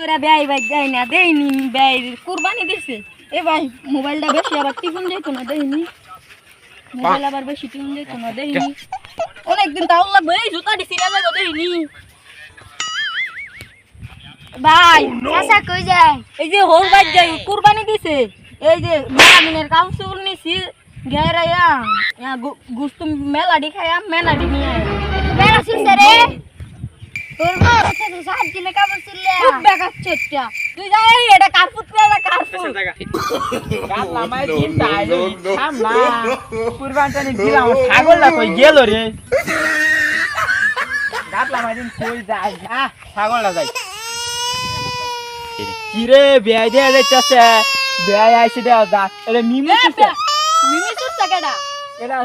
ধরে ব্যয় ভাই যাই না দেইনি ব্যয় কুরবানি দিছে এ ভাই মোবাইলটা বেশি আবার টিকুন যাইতো না দেইনি মোবাইল আবার বেশি টিকুন যাইতো না দেইনি অনেকদিন তাও লাগবে এই জুতাটি ছিঁড়া যাবে দেইনি ভাই চাচা কই যায় এই যে হোল বাজ যাই কুরবানি দিছে এই যে মেলামিনের কাউসুল নিছি ঘেরাইয়া গুস্ত মেলাডি খাইয়া মেলাডি নিয়ে বেড়া শুনছে রে তোর মা হচ্ছে তুই সাত দিনে কাপড় চুললে খুব দেখাচ্ছে এটা তুই যাই এটা কার্পুত পেলা কার্পুত গাল লামাই দিন তাই সামলা কুরবানটা দিলাম ছাগলটা কই গেল রে গাল লামাই দিন কই যায় ছাগলটা যাই কি রে বেয়াই দেয়া যাইতাছে বেয়াই আইছে দেয়া যা এরে মিমি সুসা মিমি সুসা কেডা এরা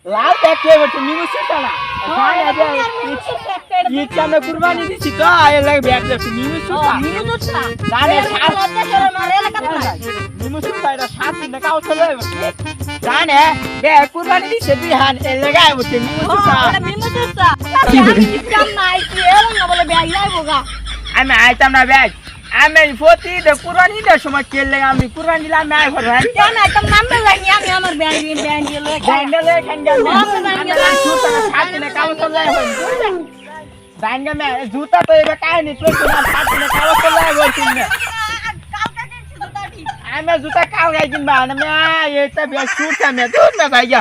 লাল প্যাকে বটে মিমি সুসা না ইচ্ছা না কুরবানি দিছি তো আয় লাগে ব্যাগ দে মিমি সুসা মিমি সুসা জানে সাত করে মারে এলাকা মিমি সুসা এটা সাত দিন কাউ চলে জানে বে কুরবানি দিছে তুই হান এ লাগাই বটে মিমি সুসা মিমি সুসা আমি ইচ্ছা নাই কি এরম না বলে ব্যাগ লাইবো গা আমি আইতাম না ব্যাগ আমি ফতি দে কুরবানি দে সময় কেল লাগে আমি কুরবানি দিলাম না আই ভরা কেন একটা নাম্বার লাগি আমি আমার ব্যাগ দিয়ে লয়ে ব্যান্ডলে খানগা আমি জুতা সাত দিন কাউ চলে ব্যাঙ্গা মে জুতা তো এবে কাই নি তুই না সাত দিন কাউ চলে বলছিস না আমি জুতা কাউ গাই কিনবা না মে এটা বে শুট মে তো না ভাইয়া